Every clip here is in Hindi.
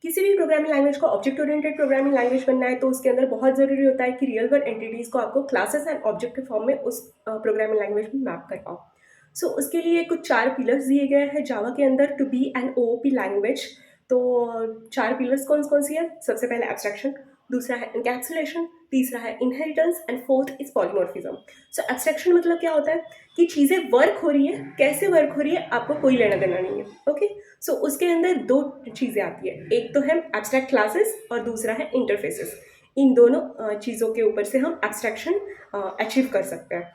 किसी भी प्रोग्रामिंग लैंग्वेज को ऑब्जेक्ट ओरिएंटेड प्रोग्रामिंग लैंग्वेज बनना है तो उसके अंदर बहुत ज़रूरी होता है कि रियल वर्ल्ड एंटिटीज़ को आपको क्लासेस एंड ऑब्जेक्ट के फॉर्म में उस प्रोग्रामिंग लैंग्वेज में मैप कर पाओ। सो उसके लिए कुछ 4 पिलर्स दिए गए हैं जावा के अंदर to be an OOP language. तो 4 पिलर्स कौन-कौन सी है? सबसे पहले एब्स्ट्रैक्शन, दूसरा है एनकैप्सुलेशन, तीसरा है inheritance and fourth is polymorphism. So abstraction मतलब क्या होता है कि चीज़ें वर्क हो रही है, कैसे वर्क हो रही है आपको कोई लेना-देना नहीं है। ओके? सो उसके अंदर 2 चीज़ें आती है, एक तो है एब्स्ट्रैक्ट क्लासेस और दूसरा है इंटरफेसेस। इन दोनों चीज़ों के ऊपर से हम एब्स्ट्रैक्शन अचीव कर सकते हैं।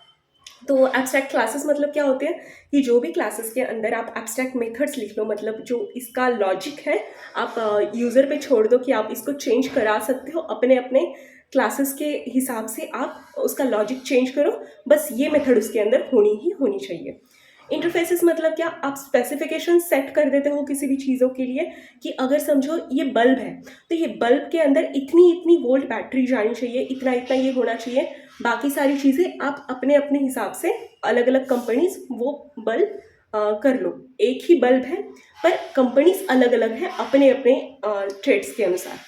तो एब्स्ट्रैक्ट क्लासेस मतलब क्या होते हैं कि जो भी क्लासेस के अंदर आप एब्स्ट्रैक्ट मेथड्स लिख लो, मतलब जो इसका लॉजिक है आप यूज़र पे छोड़ दो कि आप इसको चेंज करा सकते हो अपने अपने क्लासेस के हिसाब से, आप उसका लॉजिक चेंज करो, बस ये मेथड उसके अंदर होनी ही होनी चाहिए। इंटरफेसेस मतलब क्या? आप स्पेसिफिकेशन सेट कर देते हो किसी भी चीज़ों के लिए कि अगर समझो ये बल्ब है, तो ये बल्ब के अंदर इतनी इतनी वोल्ट बैटरी जानी चाहिए, इतना इतना ये होना चाहिए। बाकी सारी चीज़ें आप अपने अपने हिसाब से अलग अलग कंपनीज वो बल्ब कर लो। एक ही बल्ब है पर कंपनीज अलग अलग हैं अपने अपने ट्रेड्स के अनुसार।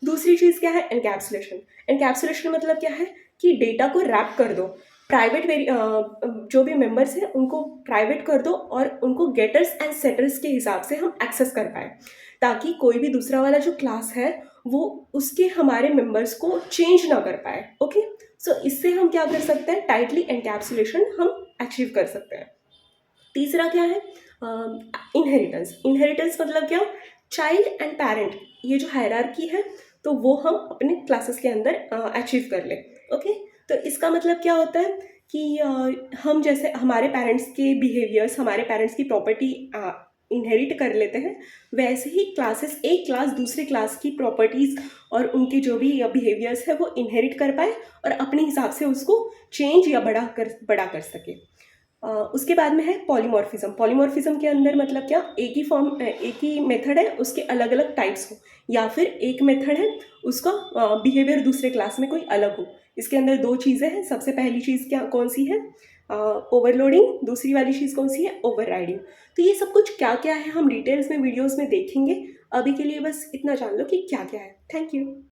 दूसरी चीज़ क्या है? एनकैप्सुलेशन। एनकैप्सुलेशन मतलब क्या है कि डेटा को रैप कर दो। जो भी मेंबर्स हैं उनको प्राइवेट कर दो और उनको गेटर्स एंड सेटर्स के हिसाब से हम एक्सेस कर पाएँ, ताकि कोई भी दूसरा वाला जो क्लास है वो उसके हमारे मेंबर्स को चेंज ना कर पाए। ओके? सो इससे हम क्या कर सकते हैं? टाइटली एनकैप्सुलेशन हम अचीव कर सकते हैं। तीसरा क्या है? इनहेरिटेंस। इनहेरिटेंस मतलब क्या? चाइल्ड एंड पेरेंट, ये जो हायरार्की है तो वो हम अपने क्लासेस के अंदर अचीव कर लें। ओके? तो इसका मतलब क्या होता है कि हम जैसे हमारे पेरेंट्स के बिहेवियर्स, हमारे पेरेंट्स की प्रॉपर्टी इनहेरिट कर लेते हैं, वैसे ही क्लासेस, एक क्लास दूसरे क्लास की प्रॉपर्टीज़ और उनके जो भी बिहेवियर्स है वो इनहेरिट कर पाए और अपने हिसाब से उसको चेंज या बड़ा कर सके। उसके बाद में है पॉलीमॉर्फिज्म। पॉलीमॉर्फिज्म के अंदर मतलब क्या? एक ही मेथड है, उसके अलग अलग टाइप्स हो, या फिर एक मेथड है उसका बिहेवियर दूसरे क्लास में कोई अलग हो। इसके अंदर 2 चीज़ें हैं। सबसे पहली चीज़ क्या कौन सी है? ओवरलोडिंग। दूसरी वाली चीज़ कौन सी है? ओवरराइडिंग। तो ये सब कुछ क्या क्या है हम डिटेल्स में वीडियोज़ में देखेंगे। अभी के लिए बस इतना जान लो कि क्या क्या है। Thank you.